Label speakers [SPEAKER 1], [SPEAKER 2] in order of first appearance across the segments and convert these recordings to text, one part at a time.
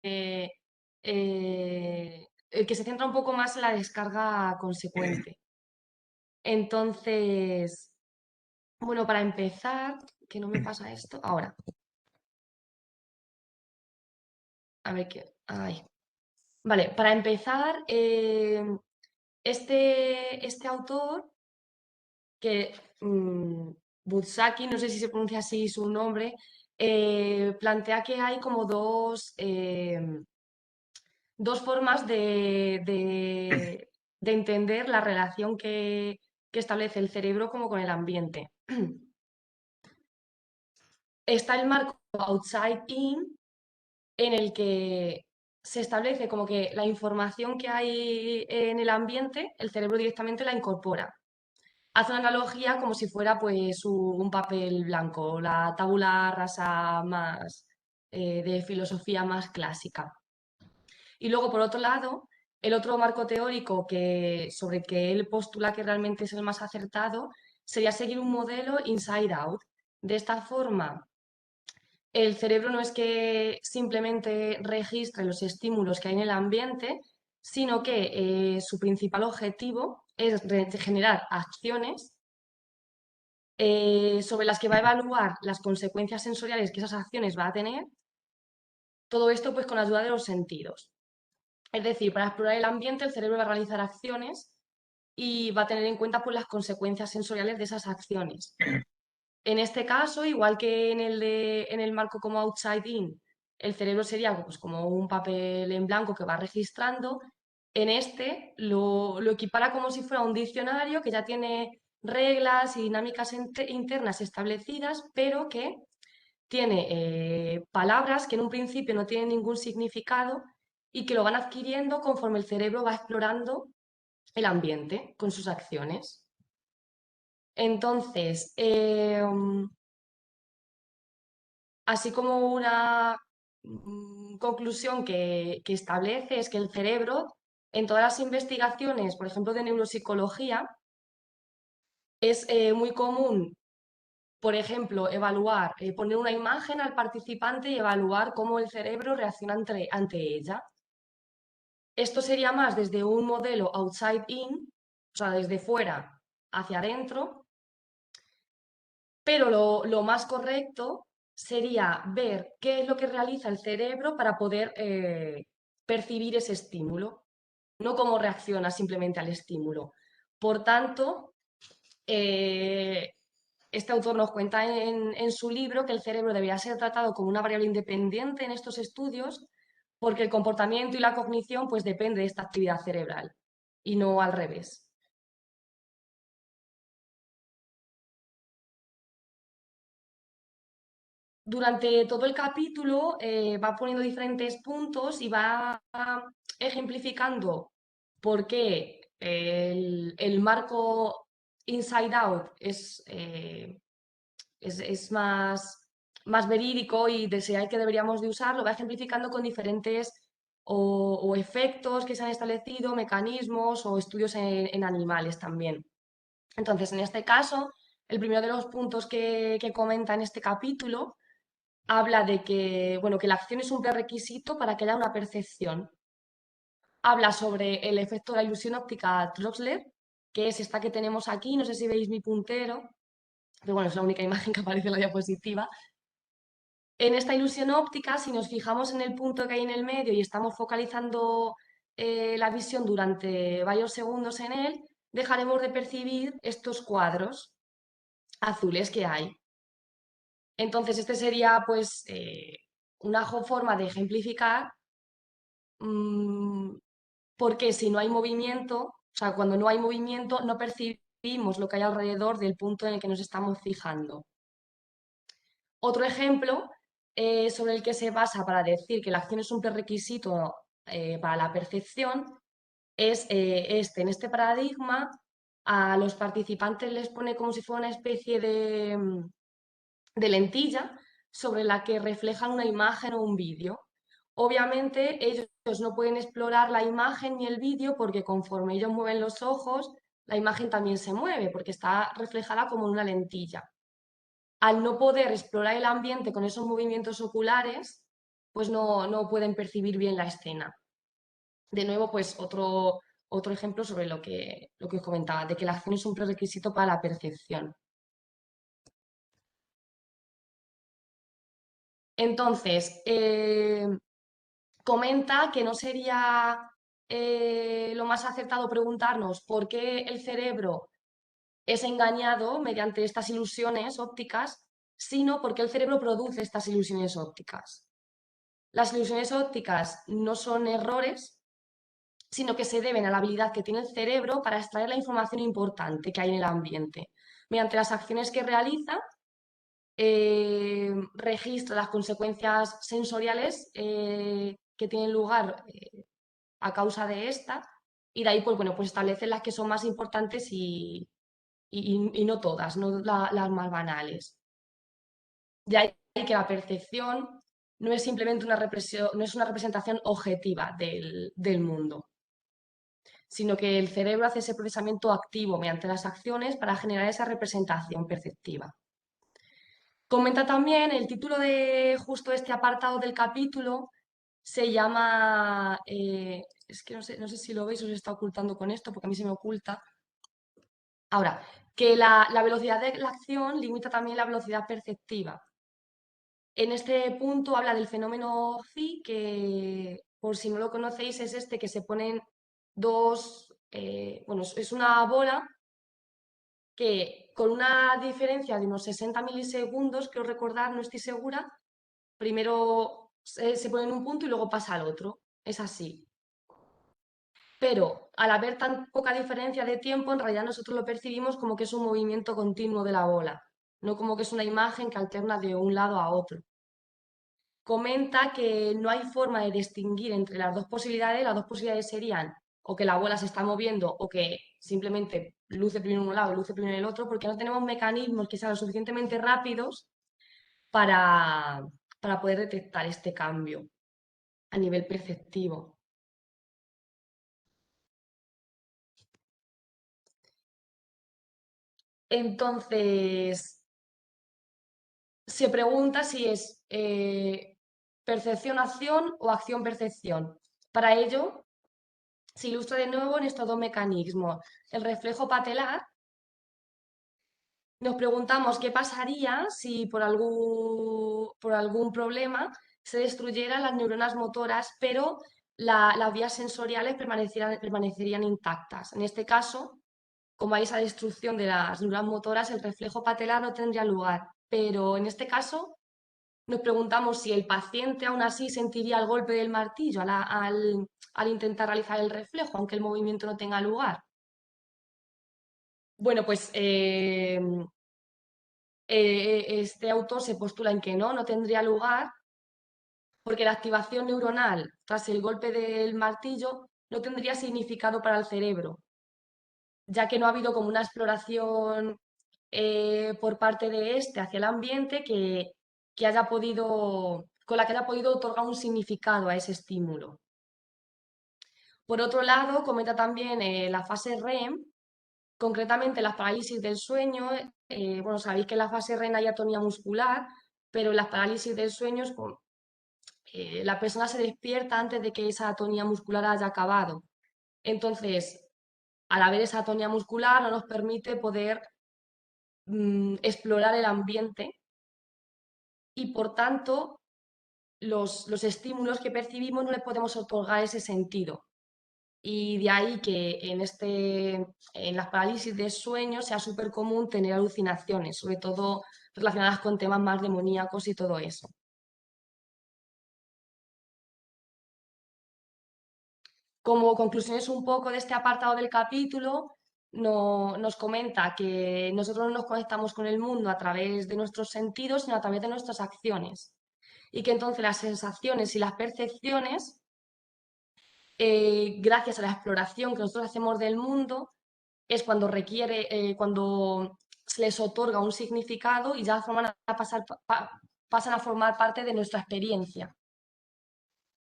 [SPEAKER 1] el que se centra un poco más en la descarga consecuente. Entonces, bueno, para empezar, que no me pasa esto, ahora, a ver qué, ay. Vale, para empezar, este autor, que Buzzaki, no sé si se pronuncia así su nombre, plantea que hay como dos formas de entender la relación que establece el cerebro como con el ambiente. Está el marco outside-in, en el que se establece como que la información que hay en el ambiente, el cerebro directamente la incorpora. Hace una analogía como si fuera pues un papel blanco, la tabula rasa más de filosofía más clásica. Y luego, por otro lado, el otro marco teórico sobre que él postula que realmente es el más acertado sería seguir un modelo inside out. De esta forma, el cerebro no es que simplemente registre los estímulos que hay en el ambiente, sino que su principal objetivo es generar acciones sobre las que va a evaluar las consecuencias sensoriales que esas acciones va a tener, todo esto pues con ayuda de los sentidos. Es decir, para explorar el ambiente el cerebro va a realizar acciones y va a tener en cuenta pues, las consecuencias sensoriales de esas acciones. En este caso, igual que en el marco como outside in, el cerebro sería pues, como un papel en blanco que va registrando, en este lo equipara como si fuera un diccionario que ya tiene reglas y dinámicas internas establecidas, pero que tiene palabras que en un principio no tienen ningún significado y que lo van adquiriendo conforme el cerebro va explorando el ambiente con sus acciones. Entonces, así como una conclusión que establece es que el cerebro, en todas las investigaciones, por ejemplo, de neuropsicología, es muy común, por ejemplo, evaluar, poner una imagen al participante y evaluar cómo el cerebro reacciona ante ella. Esto sería más desde un modelo outside in, o sea, desde fuera hacia adentro, pero lo más correcto sería ver qué es lo que realiza el cerebro para poder percibir ese estímulo, no cómo reacciona simplemente al estímulo. Por tanto, eh, este autor nos cuenta en su libro que el cerebro debería ser tratado como una variable independiente en estos estudios porque el comportamiento y la cognición pues depende de esta actividad cerebral y no al revés. Durante todo el capítulo va poniendo diferentes puntos y va ejemplificando por qué el marco inside out es más verídico y desear que deberíamos de usarlo, va ejemplificando con diferentes o efectos que se han establecido, mecanismos o estudios en animales también. Entonces, en este caso, el primero de los puntos que comenta en este capítulo habla de que, bueno, que la acción es un prerequisito para que haya una percepción. Habla sobre el efecto de la ilusión óptica Troxler, que es esta que tenemos aquí, no sé si veis mi puntero, pero bueno, es la única imagen que aparece en la diapositiva. En esta ilusión óptica, si nos fijamos en el punto que hay en el medio y estamos focalizando la visión durante varios segundos en él, dejaremos de percibir estos cuadros azules que hay. Entonces, este sería pues una forma de ejemplificar porque si no hay movimiento, o sea, cuando no hay movimiento no percibimos lo que hay alrededor del punto en el que nos estamos fijando. Otro ejemplo sobre el que se basa para decir que la acción es un prerequisito para la percepción es en este paradigma a los participantes les pone como si fuera una especie de lentilla sobre la que reflejan una imagen o un vídeo. Obviamente ellos no pueden explorar la imagen ni el vídeo porque conforme ellos mueven los ojos, la imagen también se mueve porque está reflejada como en una lentilla. Al no poder explorar el ambiente con esos movimientos oculares, pues no pueden percibir bien la escena. De nuevo, pues otro ejemplo sobre lo que os comentaba, de que la acción es un prerequisito para la percepción. Entonces, comenta que no sería lo más acertado preguntarnos por qué el cerebro es engañado mediante estas ilusiones ópticas, sino porque el cerebro produce estas ilusiones ópticas. Las ilusiones ópticas no son errores, sino que se deben a la habilidad que tiene el cerebro para extraer la información importante que hay en el ambiente. Mediante las acciones que realiza, registra las consecuencias sensoriales que tienen lugar a causa de esta, y de ahí pues, bueno, pues establece las que son más importantes y no todas, no las más banales. De ahí que la percepción no es simplemente no es una representación objetiva del mundo, sino que el cerebro hace ese procesamiento activo mediante las acciones para generar esa representación perceptiva. Comenta también el título de justo este apartado del capítulo, se llama, es que no sé si lo veis, os está ocultando con esto, porque a mí se me oculta. Ahora, que la velocidad de la acción limita también la velocidad perceptiva. En este punto habla del fenómeno Phi, que por si no lo conocéis es este que se ponen bueno, es una bola que con una diferencia de unos 60 milisegundos, creo recordar, no estoy segura, primero se pone en un punto y luego pasa al otro. Es así. Pero al haber tan poca diferencia de tiempo, en realidad nosotros lo percibimos como que es un movimiento continuo de la bola, no como que es una imagen que alterna de un lado a otro. Comenta que no hay forma de distinguir entre las dos posibilidades. Las dos posibilidades serían o que la bola se está moviendo o que simplemente luce primero en un lado y luce primero en el otro, porque no tenemos mecanismos que sean lo suficientemente rápidos para, para poder detectar este cambio a nivel perceptivo. Entonces, se pregunta si es percepción-acción o acción-percepción. Para ello, se ilustra de nuevo en estos dos mecanismos. El reflejo patelar, nos preguntamos qué pasaría si por algún problema se destruyeran las neuronas motoras, pero las vías sensoriales permanecerían intactas. En este caso, como hay esa destrucción de las neuronas motoras, el reflejo patelar no tendría lugar. Pero en este caso, nos preguntamos si el paciente aún así sentiría el golpe del martillo al intentar realizar el reflejo, aunque el movimiento no tenga lugar. Bueno, pues este autor se postula en que no tendría lugar, porque la activación neuronal tras el golpe del martillo no tendría significado para el cerebro, ya que no ha habido como una exploración por parte de este hacia el ambiente con la que haya podido otorgar un significado a ese estímulo. Por otro lado, comenta también la fase REM, concretamente las parálisis del sueño. Bueno, sabéis que en la fase REM hay atonía muscular, pero en las parálisis del sueño la persona se despierta antes de que esa atonía muscular haya acabado. Entonces, al haber esa atonía muscular, no nos permite poder explorar el ambiente y, por tanto, los estímulos que percibimos no le podemos otorgar ese sentido. Y de ahí que en las parálisis de sueño sea súper común tener alucinaciones, sobre todo relacionadas con temas más demoníacos y todo eso. Como conclusiones un poco de este apartado del capítulo, nos comenta que nosotros no nos conectamos con el mundo a través de nuestros sentidos, sino a través de nuestras acciones. Y que entonces las sensaciones y las percepciones, gracias a la exploración que nosotros hacemos del mundo, es cuando se les otorga un significado y ya pasan a formar parte de nuestra experiencia.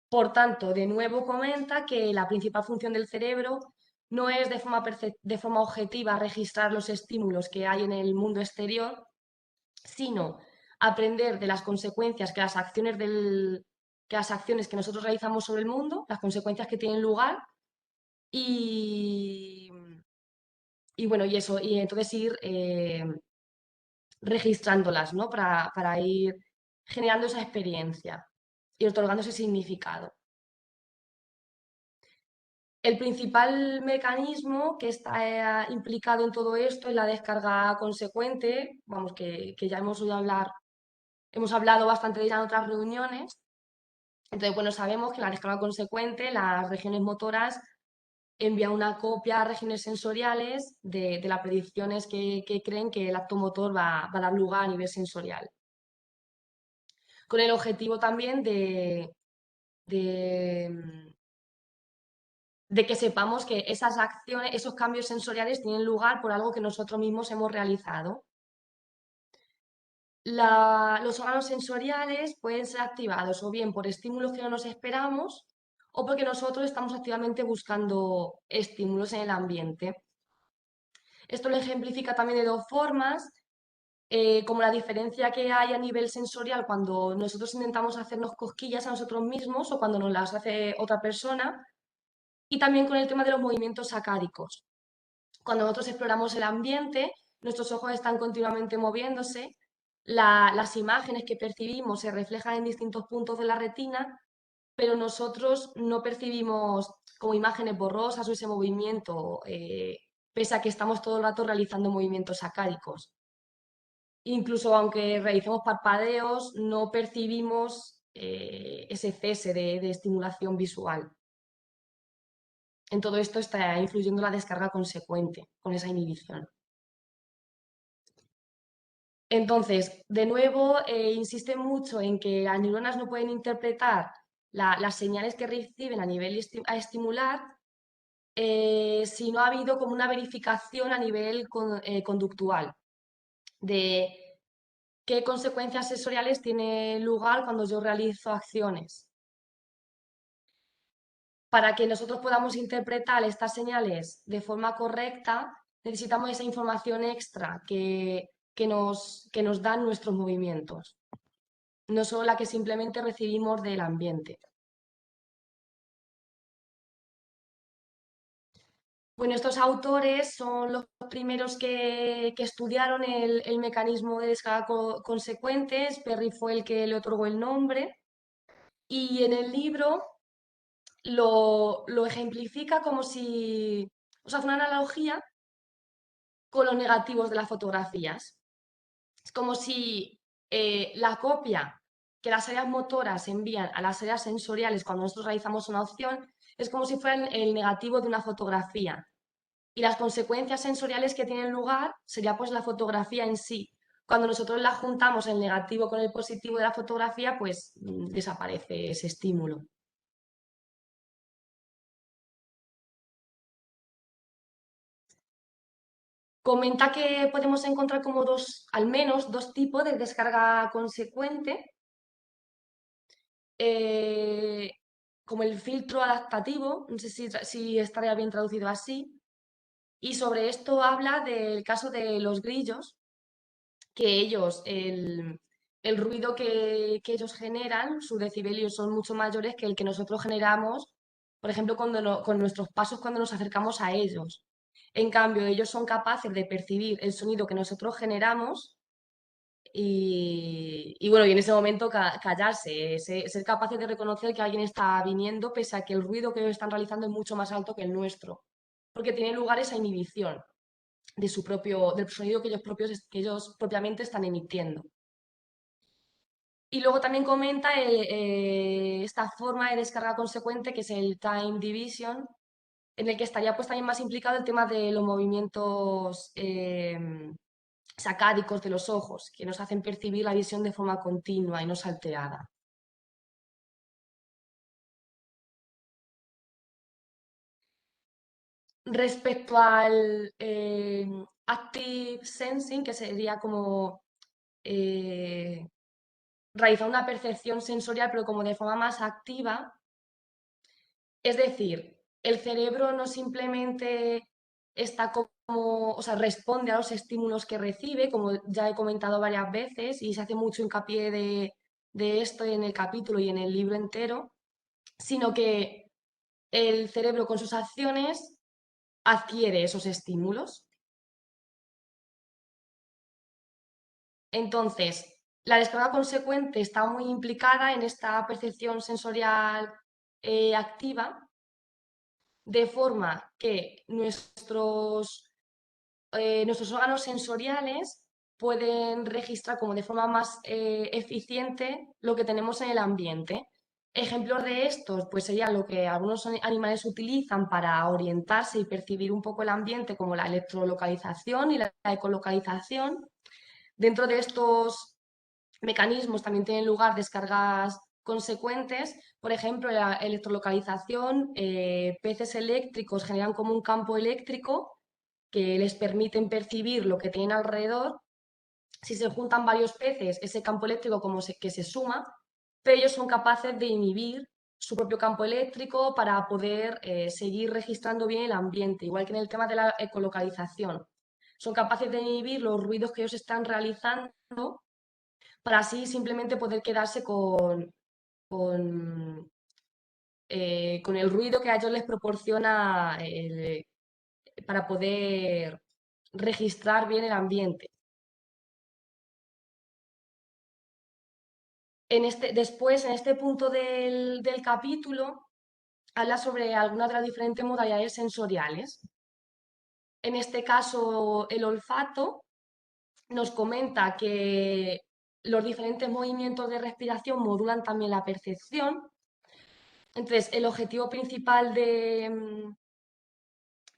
[SPEAKER 1] Por tanto, de nuevo comenta que la principal función del cerebro no es de forma objetiva registrar los estímulos que hay en el mundo exterior, sino aprender de las consecuencias que las acciones que las acciones que nosotros realizamos sobre el mundo, las consecuencias que tienen lugar y, y bueno, y eso, y entonces ir registrándolas, ¿no? Para ir generando esa experiencia y otorgando ese significado. El principal mecanismo que está implicado en todo esto es la descarga consecuente, vamos, que ya hemos oído hablar, hemos hablado bastante de ella en otras reuniones. Entonces, bueno, sabemos que en la descarga consecuente las regiones motoras envían una copia a regiones sensoriales de las predicciones que creen que el acto motor va a dar lugar a nivel sensorial. Con el objetivo también de, de que sepamos que esas acciones, esos cambios sensoriales tienen lugar por algo que nosotros mismos hemos realizado. Los órganos sensoriales pueden ser activados o bien por estímulos que no nos esperamos o porque nosotros estamos activamente buscando estímulos en el ambiente. Esto lo ejemplifica también de dos formas, como la diferencia que hay a nivel sensorial cuando nosotros intentamos hacernos cosquillas a nosotros mismos o cuando nos las hace otra persona, y también con el tema de los movimientos sacádicos. Cuando nosotros exploramos el ambiente, nuestros ojos están continuamente moviéndose, las imágenes que percibimos se reflejan en distintos puntos de la retina, pero nosotros no percibimos como imágenes borrosas o ese movimiento, pese a que estamos todo el rato realizando movimientos sacádicos. Incluso aunque realicemos parpadeos, no percibimos ese cese de estimulación visual. En todo esto está influyendo la descarga consecuente con esa inhibición. Entonces, de nuevo, insiste mucho en que las neuronas no pueden interpretar las señales que reciben a nivel a estimular si no ha habido como una verificación a nivel conductual de qué consecuencias sensoriales tiene lugar cuando yo realizo acciones. Para que nosotros podamos interpretar estas señales de forma correcta, necesitamos esa información extra que nos dan nuestros movimientos, no solo la que simplemente recibimos del ambiente. Bueno, estos autores son los primeros que estudiaron el mecanismo de descarga consecuente. Perry fue el que le otorgó el nombre. Y en el libro lo ejemplifica como si, o sea, hace una analogía con los negativos de las fotografías. Es como si la copia que las áreas motoras envían a las áreas sensoriales cuando nosotros realizamos una opción es como si fuera el negativo de una fotografía. Y las consecuencias sensoriales que tienen lugar sería pues la fotografía en sí. Cuando nosotros la juntamos el negativo con el positivo de la fotografía, pues desaparece ese estímulo. Comenta que podemos encontrar como al menos dos tipos de descarga consecuente, eh, como el filtro adaptativo, no sé si estaría bien traducido así, y sobre esto habla del caso de los grillos, que ellos, el ruido que ellos generan, sus decibelios son mucho mayores que el que nosotros generamos, por ejemplo, con nuestros pasos cuando nos acercamos a ellos. En cambio, ellos son capaces de percibir el sonido que nosotros generamos y bueno, y en ese momento callarse, ser capaces de reconocer que alguien está viniendo pese a que el ruido que ellos están realizando es mucho más alto que el nuestro, porque tiene lugar esa inhibición del sonido que ellos propiamente están emitiendo. Y luego también comenta esta forma de descarga consecuente que es el time division, en el que estaría pues también más implicado el tema de los movimientos sacádicos de los ojos, que nos hacen percibir la visión de forma continua y no salteada. Respecto al active sensing, que sería como eh, realizar una percepción sensorial, pero como de forma más activa, es decir, el cerebro no simplemente está como, o sea, responde a los estímulos que recibe, como ya he comentado varias veces, y se hace mucho hincapié de esto en el capítulo y en el libro entero, sino que el cerebro con sus acciones adquiere esos estímulos. Entonces, la descarga consecuente está muy implicada en esta percepción sensorial activa, de forma que nuestros órganos sensoriales pueden registrar como de forma más eficiente lo que tenemos en el ambiente. Ejemplos de estos, pues serían lo que algunos animales utilizan para orientarse y percibir un poco el ambiente, como la electrolocalización y la ecolocalización. Dentro de estos mecanismos también tienen lugar descargas consecuentes. Por ejemplo, la electrolocalización, peces eléctricos generan como un campo eléctrico que les permiten percibir lo que tienen alrededor. Si se juntan varios peces, ese campo eléctrico que se suma, pero ellos son capaces de inhibir su propio campo eléctrico para poder seguir registrando bien el ambiente, igual que en el tema de la ecolocalización. Son capaces de inhibir los ruidos que ellos están realizando para así simplemente poder quedarse con el ruido que a ellos les proporciona para poder registrar bien el ambiente. Después, en este punto del capítulo, habla sobre algunas de las diferentes modalidades sensoriales. En este caso, el olfato nos comenta que los diferentes movimientos de respiración modulan también la percepción. Entonces, el objetivo principal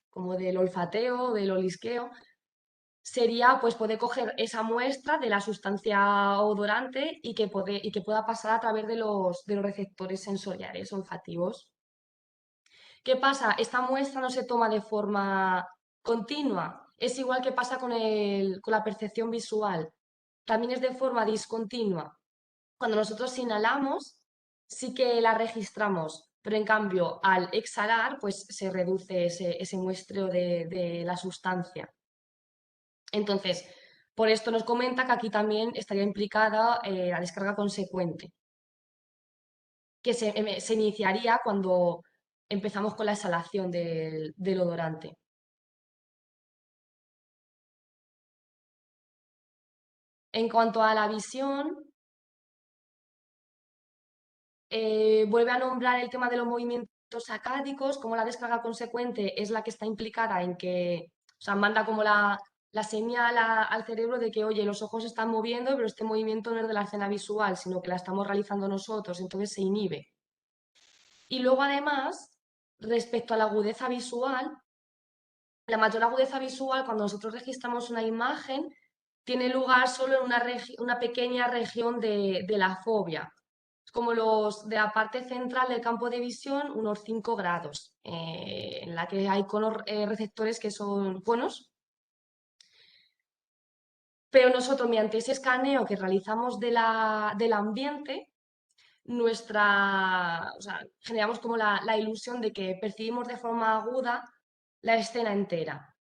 [SPEAKER 1] como del olfateo, del olisqueo, sería pues poder coger esa muestra de la sustancia odorante y que pueda pasar a través de los receptores sensoriales olfativos. ¿Qué pasa? Esta muestra no se toma de forma continua. Es igual que pasa con la percepción visual. También es de forma discontinua. Cuando nosotros inhalamos, sí que la registramos, pero en cambio al exhalar, pues se reduce ese muestreo de la sustancia. Entonces, por esto nos comenta que aquí también estaría implicada la descarga consecuente, que se iniciaría cuando empezamos con la exhalación del odorante. En cuanto a la visión, vuelve a nombrar el tema de los movimientos sacádicos, como la descarga consecuente es la que está implicada en que, o sea, manda como la señal al cerebro de que, oye, los ojos se están moviendo, pero este movimiento no es de la escena visual, sino que la estamos realizando nosotros, entonces se inhibe. Y luego, además, respecto a la agudeza visual, la mayor agudeza visual, cuando nosotros registramos una imagen, tiene lugar solo en una pequeña región de la fobia. Es como los de la parte central del campo de visión, unos 5 grados, en la que hay conos receptores que son buenos. Pero nosotros, mediante ese escaneo que realizamos del ambiente, o sea, generamos como la ilusión de que percibimos de forma aguda la escena entera,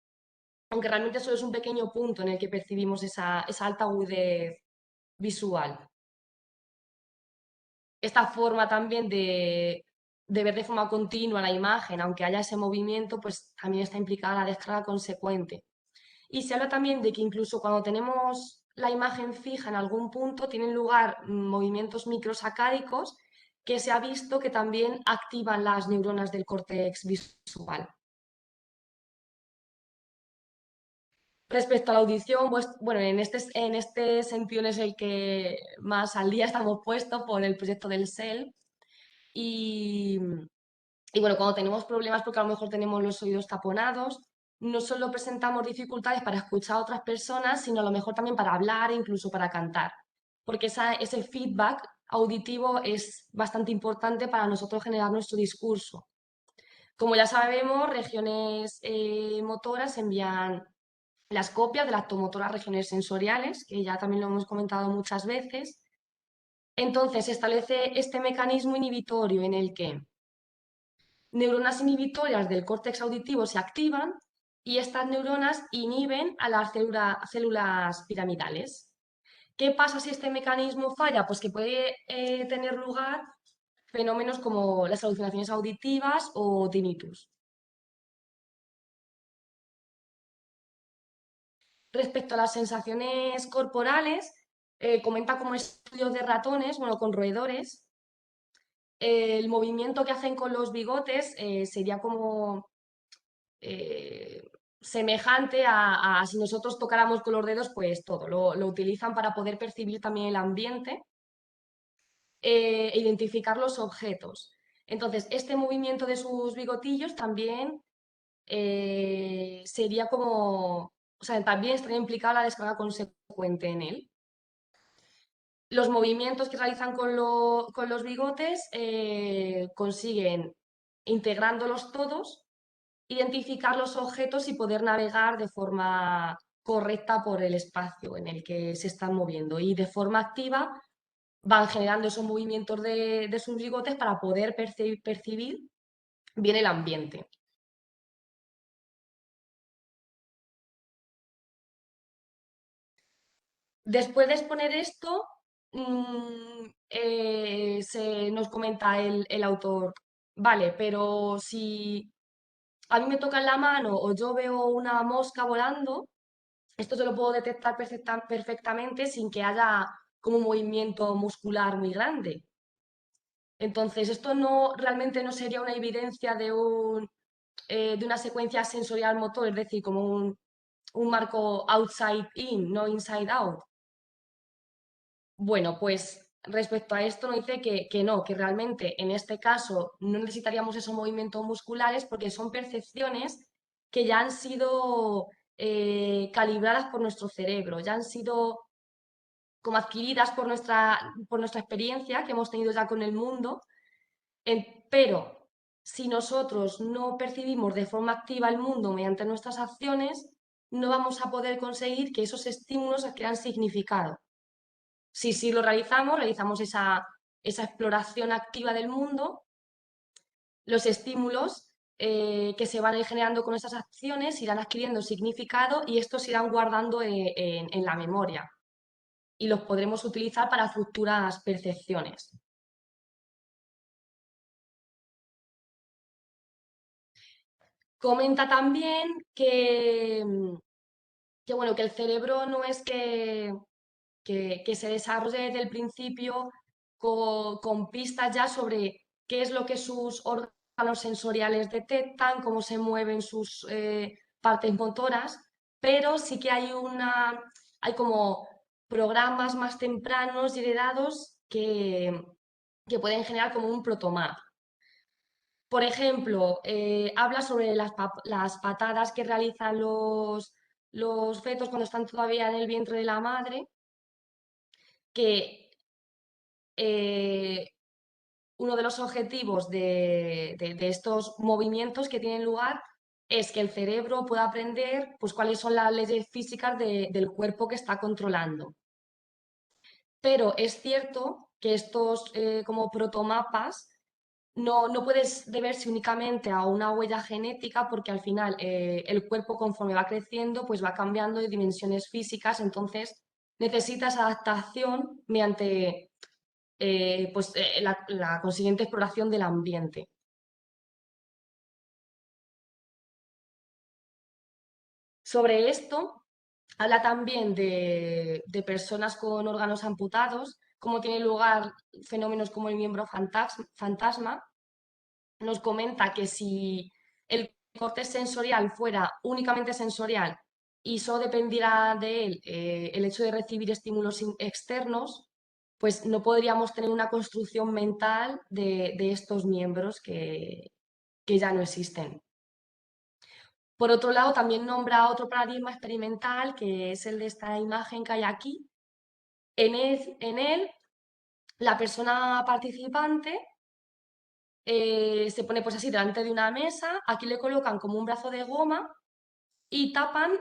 [SPEAKER 1] aunque realmente solo es un pequeño punto en el que percibimos esa alta agudez visual. Esta forma también de ver de forma continua la imagen, aunque haya ese movimiento, pues también está implicada la descarga consecuente. Y se habla también de que incluso cuando tenemos la imagen fija en algún punto, tienen lugar movimientos microsacádicos que se ha visto que también activan las neuronas del córtex visual. Respecto a la audición, pues, bueno, en este sentido es el que más al día estamos puestos por el proyecto del SEL. Y, y bueno, cuando tenemos problemas porque a lo mejor tenemos los oídos taponados, no solo presentamos dificultades para escuchar a otras personas, sino a lo mejor también para hablar e incluso para cantar, porque ese feedback auditivo es bastante importante para nosotros generar nuestro discurso. Como ya sabemos, regiones motoras envían las copias de las motoras regiones sensoriales, que ya también lo hemos comentado muchas veces. Entonces, se establece este mecanismo inhibitorio en el que neuronas inhibitorias del córtex auditivo se activan y estas neuronas inhiben a las células piramidales. ¿Qué pasa si este mecanismo falla? Pues que puede tener lugar fenómenos como las alucinaciones auditivas o tinnitus. Respecto a las sensaciones corporales, comenta como estudios de ratones, bueno, con roedores, el movimiento que hacen con los bigotes sería como eh, semejante a si nosotros tocáramos con los dedos, pues todo, lo utilizan para poder percibir también el ambiente e identificar los objetos. Entonces, este movimiento de sus bigotillos también sería como, o sea, también estaría implicada la descarga consecuente en él. Los movimientos que realizan con los bigotes consiguen, integrándolos todos, identificar los objetos y poder navegar de forma correcta por el espacio en el que se están moviendo. Y de forma activa van generando esos movimientos de sus bigotes para poder percibir bien el ambiente. Después de exponer esto, se nos comenta el autor, vale, pero si a mí me toca en la mano o yo veo una mosca volando, esto se lo puedo detectar perfectamente sin que haya como un movimiento muscular muy grande. Entonces, esto no realmente no sería una evidencia de una secuencia sensorial motor, es decir, como un marco outside in, no inside out. Bueno, pues respecto a esto nos dice que no, que realmente en este caso no necesitaríamos esos movimientos musculares porque son percepciones que ya han sido calibradas por nuestro cerebro, ya han sido como adquiridas por nuestra experiencia que hemos tenido ya con el mundo, pero si nosotros no percibimos de forma activa el mundo mediante nuestras acciones, no vamos a poder conseguir que esos estímulos adquieran significado. Si sí lo realizamos, realizamos esa exploración activa del mundo, los estímulos que se van a ir generando con esas acciones irán adquiriendo significado y estos se irán guardando en la memoria y los podremos utilizar para futuras percepciones. Comenta también bueno, que el cerebro no es que se desarrolle desde el principio con pistas ya sobre qué es lo que sus órganos sensoriales detectan, cómo se mueven sus partes motoras, pero sí que hay como programas más tempranos y heredados que pueden generar como un protomap. Por ejemplo, habla sobre las patadas que realizan los fetos cuando están todavía en el vientre de la madre, que eh, uno de los objetivos de estos movimientos que tienen lugar es que el cerebro pueda aprender pues, cuáles son las leyes físicas del cuerpo que está controlando. Pero es cierto que estos como protomapas no puedes deberse únicamente a una huella genética porque al final el cuerpo conforme va creciendo pues va cambiando de dimensiones físicas, entonces necesitas adaptación mediante la consiguiente exploración del ambiente. Sobre esto, habla también de personas con órganos amputados, cómo tienen lugar fenómenos como el miembro fantasma. Nos comenta que si el corte sensorial fuera únicamente sensorial y solo dependiera de él el hecho de recibir estímulos externos, pues no podríamos tener una construcción mental de estos miembros que ya no existen. Por otro lado, también nombra otro paradigma experimental, que es el de esta imagen que hay aquí. En él la persona participante se pone pues así delante de una mesa, aquí le colocan como un brazo de goma y tapan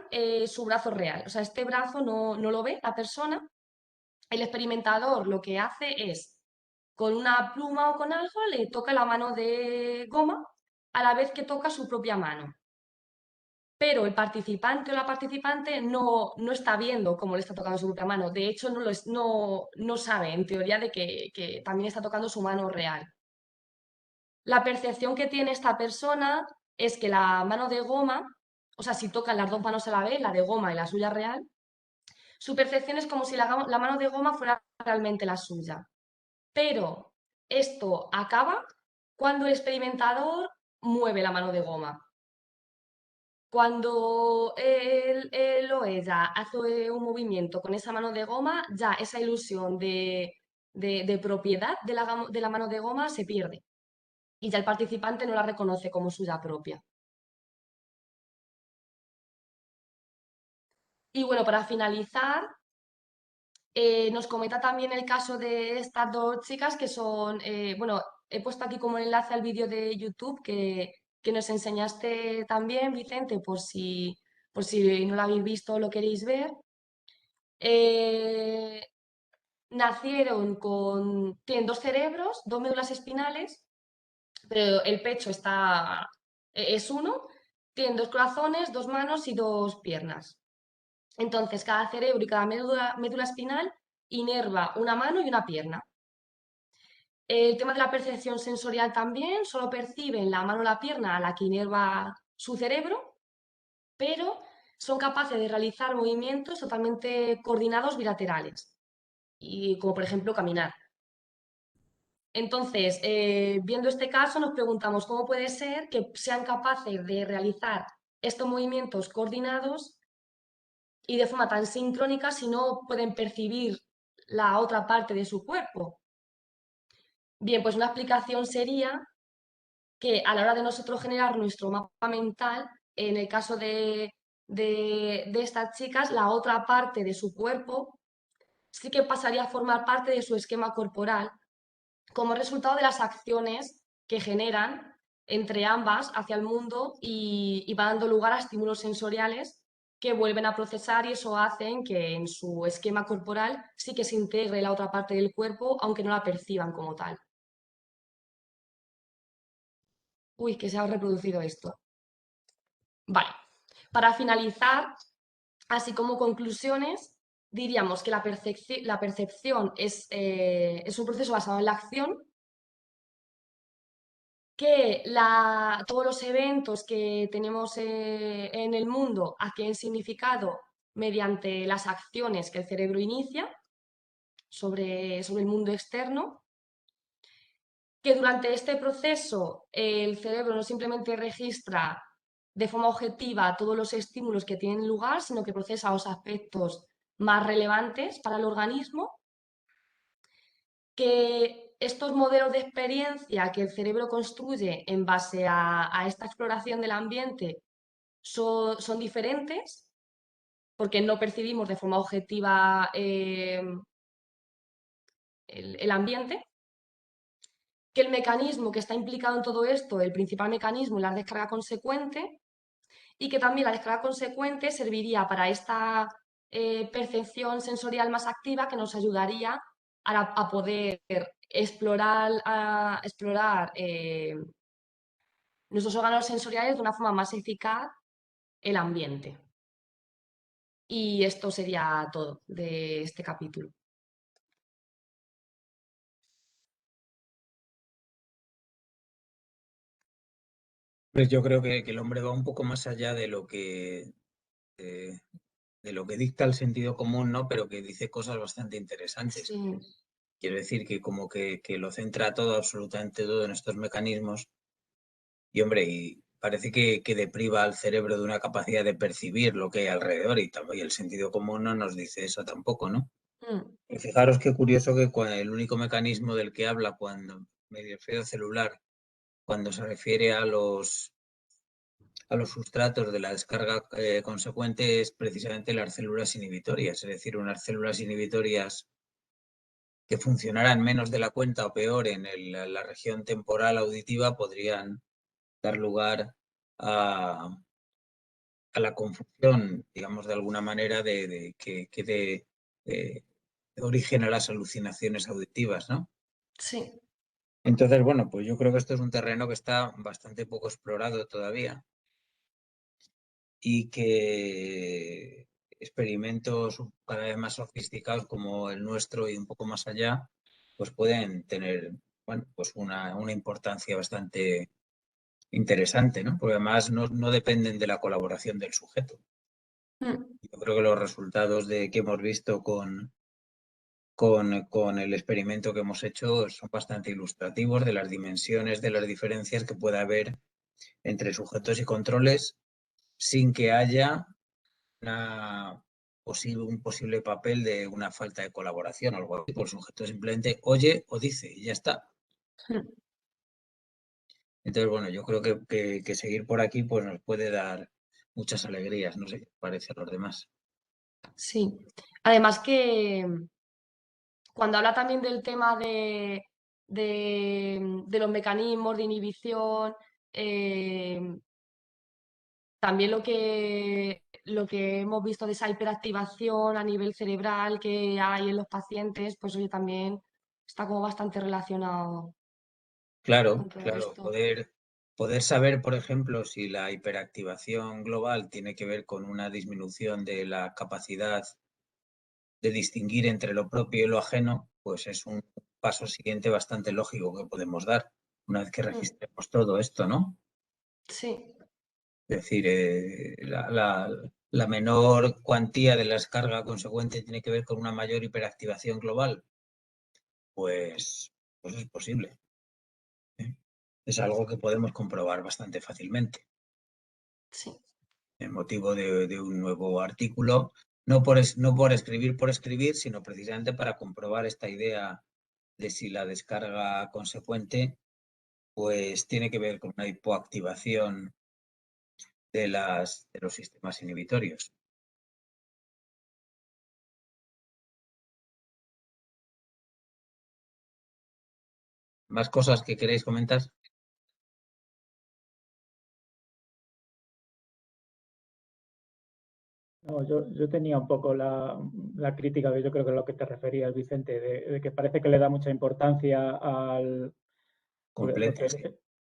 [SPEAKER 1] su brazo real. O sea, este brazo no lo ve la persona. El experimentador lo que hace es, con una pluma o con algo, le toca la mano de goma a la vez que toca su propia mano. pero el participante o la participante no está viendo cómo le está tocando su propia mano. De hecho, no sabe, en teoría, de que también está tocando su mano real. La percepción que tiene esta persona es que la mano de goma, o sea, si tocan las dos manos a la vez, la de goma y la suya real, su percepción es como si la mano de goma fuera realmente la suya. Pero esto acaba cuando el experimentador mueve la mano de goma. Cuando él o ella hace un movimiento con esa mano de goma, ya esa ilusión de propiedad de la mano de goma se pierde y ya el participante no la reconoce como suya propia. Y bueno, para finalizar, nos comenta también el caso de estas dos chicas que son, bueno, he puesto aquí como enlace al vídeo de YouTube que nos enseñaste también, Vicente, por si no lo habéis visto o lo queréis ver. Eh, tienen dos cerebros, dos médulas espinales, pero el pecho es uno, tienen dos corazones, dos manos y dos piernas. Entonces, cada cerebro y cada médula espinal inerva una mano y una pierna. El tema de la percepción sensorial también, solo perciben la mano o la pierna a la que inerva su cerebro, pero son capaces de realizar movimientos totalmente coordinados bilaterales, y como por ejemplo caminar. Entonces, viendo este caso, nos preguntamos cómo puede ser que sean capaces de realizar estos movimientos coordinados y de forma tan sincrónica si no pueden percibir la otra parte de su cuerpo. Bien, pues una explicación sería que a la hora de nosotros generar nuestro mapa mental, en el caso de estas chicas, la otra parte de su cuerpo sí que pasaría a formar parte de su esquema corporal como resultado de las acciones que generan entre ambas hacia el mundo y va dando lugar a estímulos sensoriales que vuelven a procesar y eso hacen que en su esquema corporal sí que se integre la otra parte del cuerpo, aunque no la perciban como tal. Uy, que se ha reproducido esto. Vale. Para finalizar, así como conclusiones, diríamos que la percepción es un proceso basado en la acción, que todos los eventos que tenemos en el mundo adquieren significado mediante las acciones que el cerebro inicia sobre el mundo externo, que durante este proceso el cerebro no simplemente registra de forma objetiva todos los estímulos que tienen lugar, sino que procesa los aspectos más relevantes para el organismo, que estos modelos de experiencia que el cerebro construye en base a esta exploración del ambiente son diferentes, porque no percibimos de forma objetiva el ambiente, que el mecanismo que está implicado en todo esto, el principal mecanismo es la descarga consecuente, y que también la descarga consecuente serviría para esta percepción sensorial más activa que nos ayudaría a poder explorar nuestros órganos sensoriales de una forma más eficaz el ambiente. Y esto sería todo de este capítulo.
[SPEAKER 2] Pues yo creo que el hombre va un poco más allá de, de lo que dicta el sentido común, ¿no? Pero que dice cosas bastante interesantes.
[SPEAKER 1] Sí,
[SPEAKER 2] Quiero decir que como que lo centra todo, absolutamente todo en estos mecanismos. Y hombre, y parece que depriva al cerebro de una capacidad de percibir lo que hay alrededor y el sentido común no nos dice eso tampoco, ¿no?
[SPEAKER 1] mm,
[SPEAKER 2] Y fijaros qué curioso que el único mecanismo del que habla cuando me refiero a celular, cuando se refiere a los sustratos de la descarga consecuente es precisamente las células inhibitorias, es decir, unas células inhibitorias que funcionaran menos de la cuenta o peor en la región temporal auditiva podrían dar lugar a, a la confusión, digamos, de alguna manera, que dé origen a las alucinaciones auditivas, ¿no?
[SPEAKER 1] sí.
[SPEAKER 2] Entonces, bueno, pues yo creo que esto es un terreno que está bastante poco explorado todavía. y que experimentos cada vez más sofisticados como el nuestro y un poco más allá, pues pueden tener, bueno, pues una importancia bastante interesante, ¿no? Porque además no dependen de la colaboración del sujeto.
[SPEAKER 1] Mm.
[SPEAKER 2] Yo creo que los resultados que hemos visto con el experimento que hemos hecho son bastante ilustrativos de las dimensiones, de las diferencias que puede haber entre sujetos y controles sin que haya un posible papel de una falta de colaboración o algo así. Por el sujeto simplemente oye o dice y ya está.
[SPEAKER 1] Mm.
[SPEAKER 2] Entonces, bueno, yo creo que seguir por aquí pues nos puede dar muchas alegrías. No sé qué parece a los demás.
[SPEAKER 1] Sí. Además que cuando habla también del tema de los mecanismos de inhibición, eh, también lo que hemos visto de esa hiperactivación a nivel cerebral que hay en los pacientes, pues oye, también está como bastante relacionado con
[SPEAKER 2] Claro,
[SPEAKER 1] todo
[SPEAKER 2] claro,
[SPEAKER 1] esto.
[SPEAKER 2] poder saber, por ejemplo, si la hiperactivación global tiene que ver con una disminución de la capacidad de distinguir entre lo propio y lo ajeno, pues es un paso siguiente bastante lógico que podemos dar una vez que
[SPEAKER 1] Mm.
[SPEAKER 2] registremos todo esto, ¿no?
[SPEAKER 1] Sí,
[SPEAKER 2] Es decir, la menor cuantía de la descarga consecuente tiene que ver con una mayor hiperactivación global, pues es posible, ¿eh? Es algo que podemos comprobar bastante fácilmente.
[SPEAKER 1] sí.
[SPEAKER 2] En motivo de un nuevo artículo, no por escribir, sino precisamente para comprobar esta idea de si la descarga consecuente pues tiene que ver con una hipoactivación de los sistemas inhibitorios. ¿Más cosas que queréis comentar?
[SPEAKER 3] No, yo tenía un poco la crítica que yo creo que es lo que te referías, Vicente, de que parece que le da mucha importancia al...
[SPEAKER 2] Completa,
[SPEAKER 3] Porque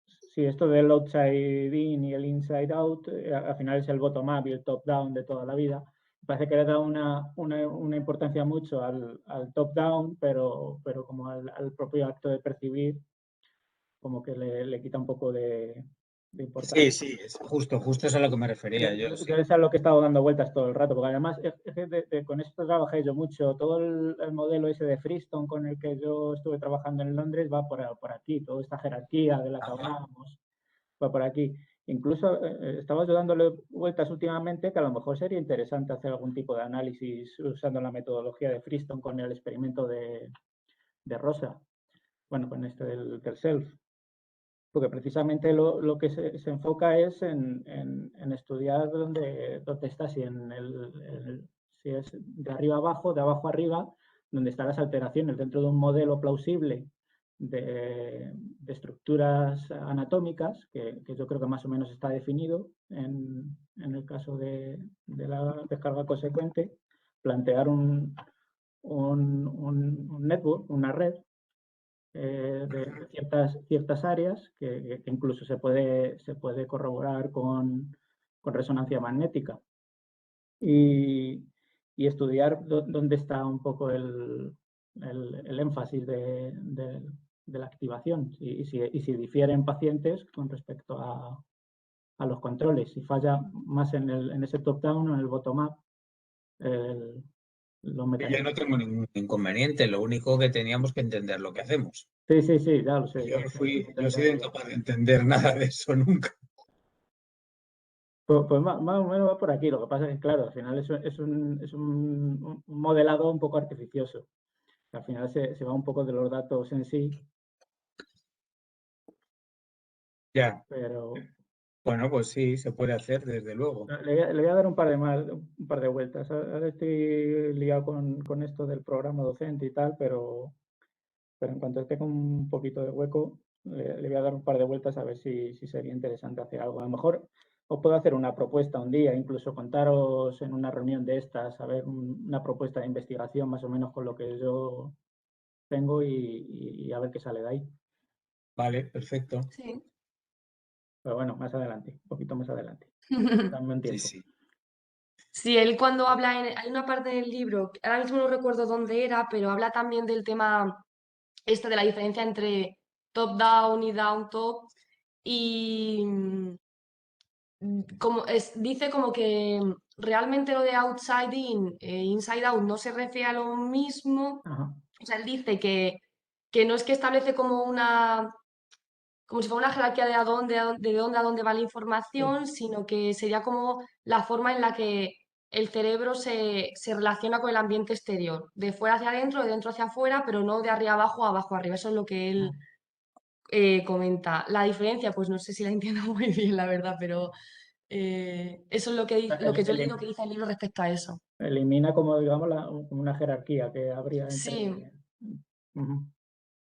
[SPEAKER 2] sí.
[SPEAKER 3] si esto del outside in y el inside out, al final es el bottom up y el top down de toda la vida. Parece que le da una importancia mucho al top down, pero como al propio acto de percibir, como que le quita un poco de
[SPEAKER 2] Sí,
[SPEAKER 3] importancia.
[SPEAKER 2] sí, es justo es a lo que me refería yo,
[SPEAKER 3] Yo
[SPEAKER 2] sí.
[SPEAKER 3] es a lo que he estado dando vueltas todo el rato, porque además es que con esto trabajé yo mucho. Todo el modelo ese de Freestone con el que yo estuve trabajando en Londres va por aquí, toda esta jerarquía de la que
[SPEAKER 2] Ajá.
[SPEAKER 3] hablábamos va por aquí. Incluso estaba yo dándole vueltas últimamente que a lo mejor sería interesante hacer algún tipo de análisis usando la metodología de Freestone con el experimento de Rosa, bueno, con este del self, porque precisamente lo que se enfoca es en estudiar dónde está, si es de arriba abajo, de abajo arriba, dónde están las alteraciones dentro de un modelo plausible de estructuras anatómicas, que yo creo que más o menos está definido en el caso de la descarga consecuente, plantear un network, una red de ciertas áreas que incluso se puede corroborar con resonancia magnética y, y estudiar dónde está un poco el énfasis de la activación y si difieren pacientes con respecto a los controles, si falla más en ese top-down o en el bottom-up, los
[SPEAKER 2] Yo no
[SPEAKER 3] mecanismos.
[SPEAKER 2] tengo ningún inconveniente, lo único que teníamos que entender lo que hacemos.
[SPEAKER 3] Sí, sí, sí, ya lo sé,
[SPEAKER 2] Yo
[SPEAKER 3] ya lo sé.
[SPEAKER 2] yo he sido incapaz de entender nada de eso nunca.
[SPEAKER 3] Pues más o menos va por aquí. Lo que pasa es que, claro, al final es un modelado un poco artificioso. Al final se va un poco de los datos en sí,
[SPEAKER 2] Ya,
[SPEAKER 3] pero
[SPEAKER 2] bueno, pues sí, se puede hacer, desde luego.
[SPEAKER 3] le voy a dar un par de vueltas. Ahora estoy liado con esto del programa docente y tal, pero en cuanto esté con un poquito de hueco, le voy a dar un par de vueltas a ver si sería interesante hacer algo. A lo mejor os puedo hacer una propuesta un día, incluso contaros en una reunión de estas, a ver una propuesta de investigación más o menos con lo que yo tengo y a ver qué sale de ahí.
[SPEAKER 2] Vale, perfecto.
[SPEAKER 1] Sí.
[SPEAKER 3] Pero bueno, más adelante, un poquito más adelante. Dame un
[SPEAKER 2] Sí,
[SPEAKER 3] tiempo.
[SPEAKER 2] sí.
[SPEAKER 1] Sí, él cuando habla, hay una parte del libro, ahora mismo no recuerdo dónde era, pero habla también del tema de la diferencia entre top-down y down-top y dice como que realmente lo de outside in e inside out no se refiere a lo mismo.
[SPEAKER 3] Ajá.
[SPEAKER 1] O sea, él dice que no es que establece como si fuera una jerarquía de dónde a dónde va la información, sino que sería como la forma en la que el cerebro se relaciona con el ambiente exterior, de fuera hacia adentro, de dentro hacia afuera, pero no de arriba abajo a abajo arriba. Eso es lo que él comenta. La diferencia, pues no sé si la entiendo muy bien, la verdad, pero eso es lo que yo he leído que dice el libro respecto a eso.
[SPEAKER 3] Elimina como, digamos, como una jerarquía que habría entre...
[SPEAKER 1] Sí,
[SPEAKER 3] Ujú.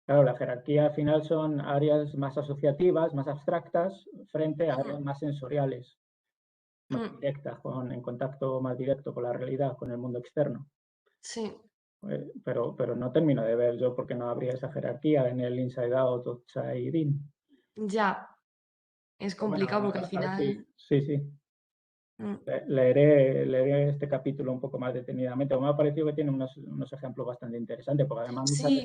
[SPEAKER 3] Claro, la jerarquía al final son áreas más asociativas, más abstractas, frente a áreas más sensoriales, más directas, en contacto más directo con la realidad, con el mundo externo.
[SPEAKER 1] sí,
[SPEAKER 3] Pero no termino de ver yo por qué no habría esa jerarquía en el inside out, outside in.
[SPEAKER 1] ya. Es
[SPEAKER 3] Pero bueno,
[SPEAKER 1] complicado porque al
[SPEAKER 3] a ver
[SPEAKER 1] final...
[SPEAKER 3] sí.
[SPEAKER 1] mm,
[SPEAKER 3] Leeré este capítulo un poco más detenidamente. Me ha parecido que tiene unos ejemplos bastante interesantes, porque además muchas de
[SPEAKER 1] Sí,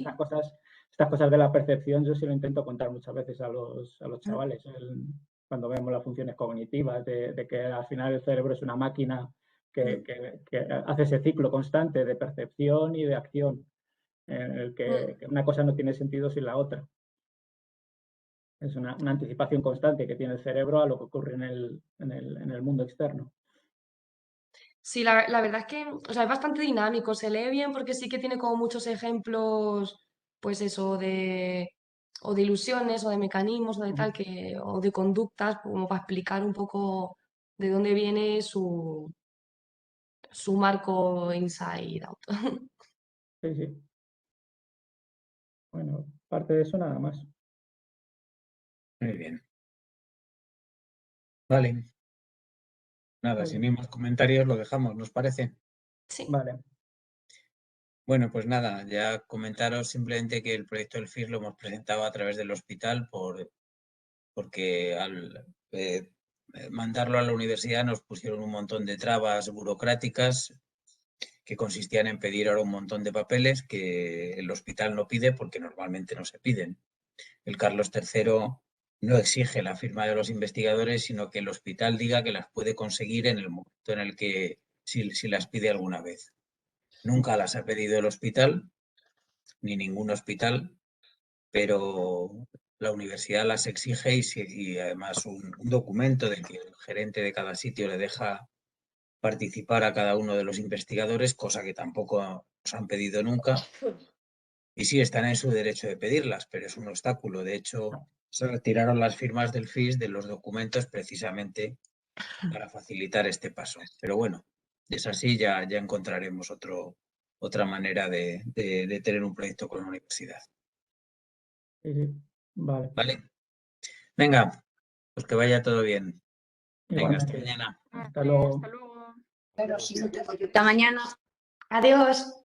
[SPEAKER 3] estas cosas de la percepción, yo sí lo intento contar muchas veces a los
[SPEAKER 1] mm,
[SPEAKER 3] chavales, cuando vemos las funciones cognitivas, de que al final el cerebro es una máquina
[SPEAKER 1] mm,
[SPEAKER 3] que hace ese ciclo constante de percepción y de acción, en el
[SPEAKER 1] mm.
[SPEAKER 3] que una cosa no tiene sentido sin la otra. Es una anticipación constante que tiene el cerebro a lo que ocurre en el mundo externo.
[SPEAKER 1] Sí, la verdad es que, o sea, es bastante dinámico, se lee bien porque sí que tiene como muchos ejemplos, pues eso, o de ilusiones, o de mecanismos, o de tal, o de conductas, como para explicar un poco de dónde viene su marco inside out.
[SPEAKER 3] Sí. Bueno, parte de eso nada más.
[SPEAKER 2] Muy bien. Vale. Nada,
[SPEAKER 3] Muy
[SPEAKER 2] sin
[SPEAKER 3] bien.
[SPEAKER 2] más comentarios lo dejamos, ¿nos parece?
[SPEAKER 1] Sí.
[SPEAKER 3] Vale.
[SPEAKER 2] Bueno, pues nada, ya comentaros simplemente que el proyecto del FIS lo hemos presentado a través del hospital porque al mandarlo a la universidad nos pusieron un montón de trabas burocráticas que consistían en pedir ahora un montón de papeles que el hospital no pide porque normalmente no se piden. El Carlos III no exige la firma de los investigadores, sino que el hospital diga que las puede conseguir en el momento en el que si las pide alguna vez. Nunca las ha pedido el hospital, ni ningún hospital, pero la universidad las exige y además un documento de que el gerente de cada sitio le deja participar a cada uno de los investigadores, cosa que tampoco nos han pedido nunca. Y sí, están en su derecho de pedirlas, pero es un obstáculo. De hecho, se retiraron las firmas del FIS de los documentos precisamente para facilitar este paso. Pero bueno, es así, ya encontraremos otra manera de tener un proyecto con la universidad.
[SPEAKER 3] Sí. Vale.
[SPEAKER 2] ¿Vale? Venga, pues que vaya todo bien. Venga, hasta
[SPEAKER 3] Igualmente.
[SPEAKER 2] mañana.
[SPEAKER 3] Hasta luego.
[SPEAKER 4] Pero si no tengo yo. Hasta mañana.
[SPEAKER 1] Adiós.